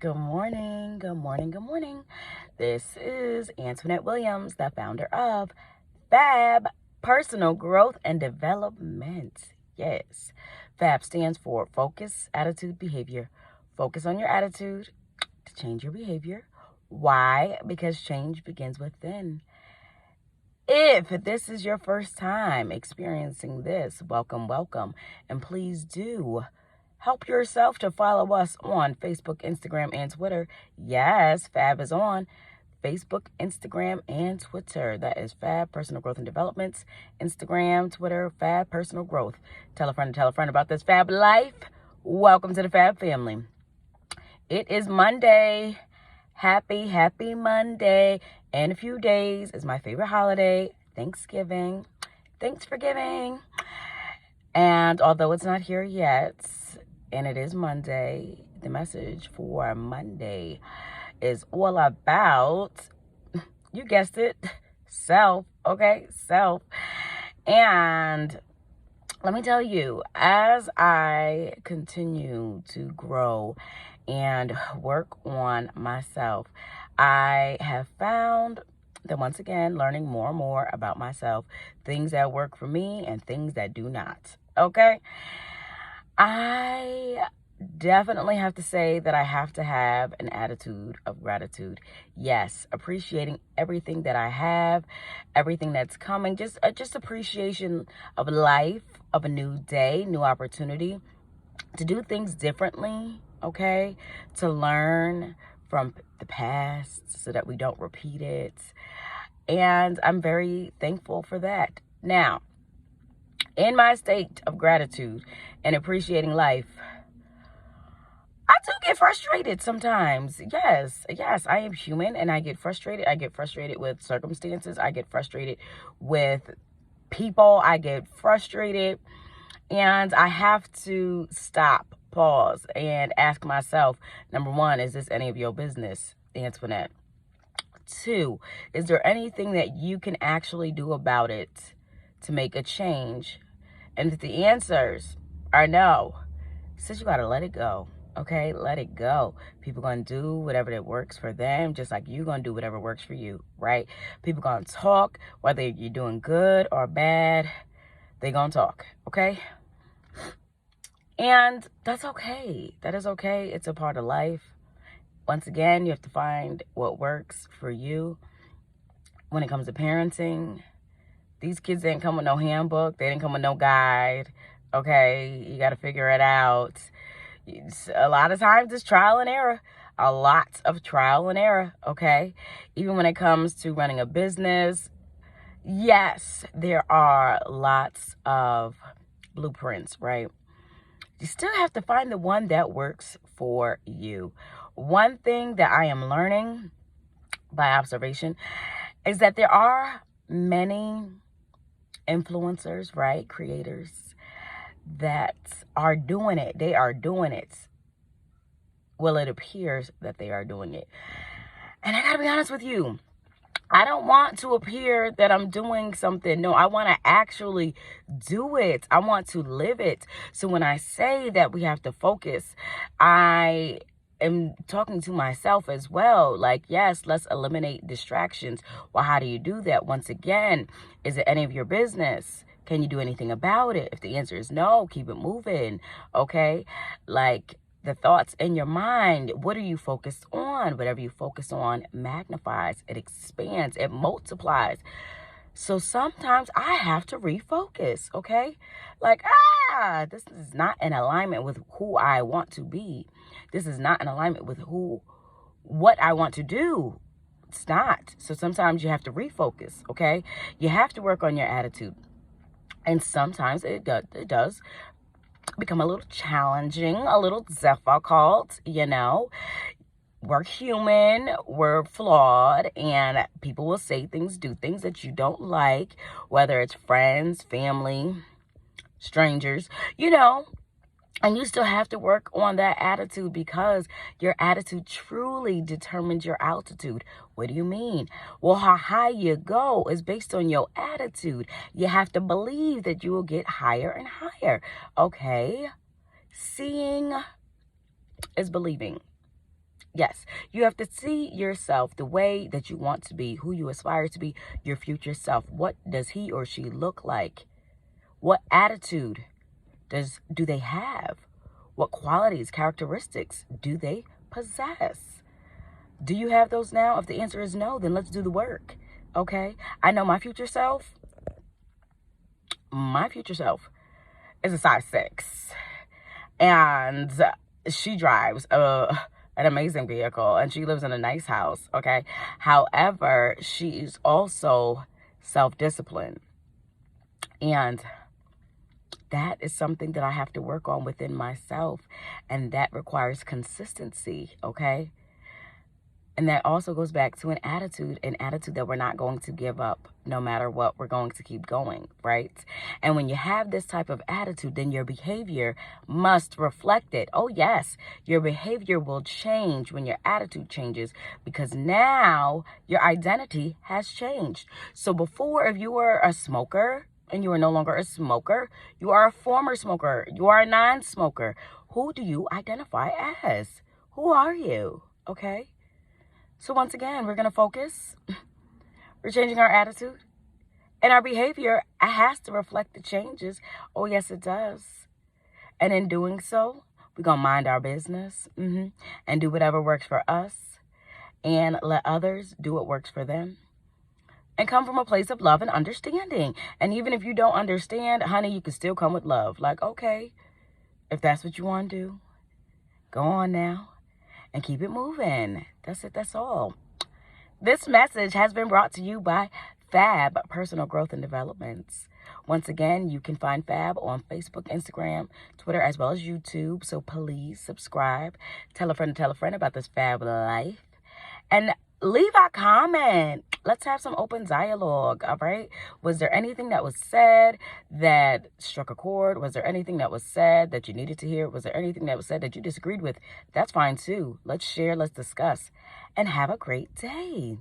Good morning, good morning, good morning. This is Antoinette Williams, the founder of Fab Personal Growth and Development. Yes, Fab stands for Focus, Attitude, Behavior. Focus on your attitude to change your behavior. Why? Because change begins within. If this is your first time experiencing this, welcome, welcome. And please do help yourself to follow us on Facebook, Instagram, and Twitter. Yes, Fab is on Facebook, Instagram, and Twitter. That is Fab Personal Growth and Developments. Instagram, Twitter, Fab Personal Growth. Tell a friend about this Fab life. Welcome to the Fab family. It is Monday. Happy Monday. In a few days is my favorite holiday, Thanksgiving. Thanks for giving. And although it's not here yet, and it is Monday, the message for Monday is all about, you guessed it, self, okay? Self. And let me tell you, as I continue to grow and work on myself, I have found that once again, learning more and more about myself, things that work for me and things that do not, okay? I definitely have to say that I have to have an attitude of gratitude. Yes, appreciating everything that I have, everything that's coming, just appreciation of life, of a new day, new opportunity to do things differently, okay? To learn from the past so that we don't repeat it. And I'm very thankful for that. Now, in my state of gratitude and appreciating life, I do get frustrated sometimes. Yes, I am human and I get frustrated. I get frustrated with circumstances. I get frustrated with people. I get frustrated and I have to stop, pause, and ask myself, number one, is this any of your business, Antoinette? 2, is there anything that you can actually do about it to make a change? And if the answers are no, sis, you gotta let it go. Okay, let it go. People gonna do whatever that works for them, just like you gonna do whatever works for you, right? People gonna talk, whether you're doing good or bad, they gonna talk, okay? And that's okay. That is okay. It's a part of life. Once again, you have to find what works for you. When it comes to parenting, these kids didn't come with no handbook. They didn't come with no guide. Okay, you got to figure it out. A lot of times it's trial and error. A lot of trial and error, okay? Even when it comes to running a business, yes, there are lots of blueprints, right? You still have to find the one that works for you. One thing that I am learning by observation is that there are many influencers, right? Creators that are doing it. They are doing it. Well, it appears that they are doing it. And I gotta be honest with you, I don't want to appear that I'm doing something. No, I want to actually do it. I want to live it. So when I say that we have to focus, I am talking to myself as well. Like, yes, let's eliminate distractions. Well, how do you do that? Once again, is it any of your business? Can you do anything about it? If the answer is no, keep it moving. Okay? Like, the thoughts in your mind, what are you focused on? Whatever you focus on magnifies, it expands, it multiplies. So sometimes I have to refocus, okay? Like, this is not in alignment with who I want to be. This is not in alignment with what I want to do. It's not. So sometimes you have to refocus, okay? You have to work on your attitude. And sometimes it does become a little challenging, a little difficult, you know. We're human, we're flawed, and people will say things, do things that you don't like, whether it's friends, family, strangers, you know. And you still have to work on that attitude because your attitude truly determines your altitude. What do you mean? Well, how high you go is based on your attitude. You have to believe that you will get higher and higher. Okay? Seeing is believing. Yes, you have to see yourself the way that you want to be, who you aspire to be, your future self. What does he or she look like? What attitude do they have? What qualities, characteristics do they possess? Do you have those now? If the answer is no, then let's do the work. Okay? I know my future self is a size 6. And she drives an amazing vehicle, and she lives in a nice house, okay? However, she's also self-disciplined. And that is something that I have to work on within myself, and that requires consistency, okay? And that also goes back to an attitude that we're not going to give up no matter what. We're going to keep going, right? And when you have this type of attitude, then your behavior must reflect it. Oh, yes, your behavior will change when your attitude changes, because now your identity has changed. So before, if you were a smoker and you are no longer a smoker, you are a former smoker, you are a non-smoker. Who do you identify as? Who are you? Okay? So once again, we're going to focus. We're changing our attitude. And our behavior has to reflect the changes. Oh, yes, it does. And in doing so, we're going to mind our business and do whatever works for us. And let others do what works for them. And come from a place of love and understanding. And even if you don't understand, honey, you can still come with love. Like, okay, if that's what you want to do, go on now. And keep it moving. That's it. That's all. This message has been brought to you by Fab Personal Growth and Developments. Once again, you can find Fab on Facebook, Instagram, Twitter, as well as YouTube. So please subscribe. Tell a friend about this Fab life. And leave a comment. Let's have some open dialogue, all right? Was there anything that was said that struck a chord? Was there anything that was said that you needed to hear? Was there anything that was said that you disagreed with? That's fine too. Let's share, let's discuss, and have a great day.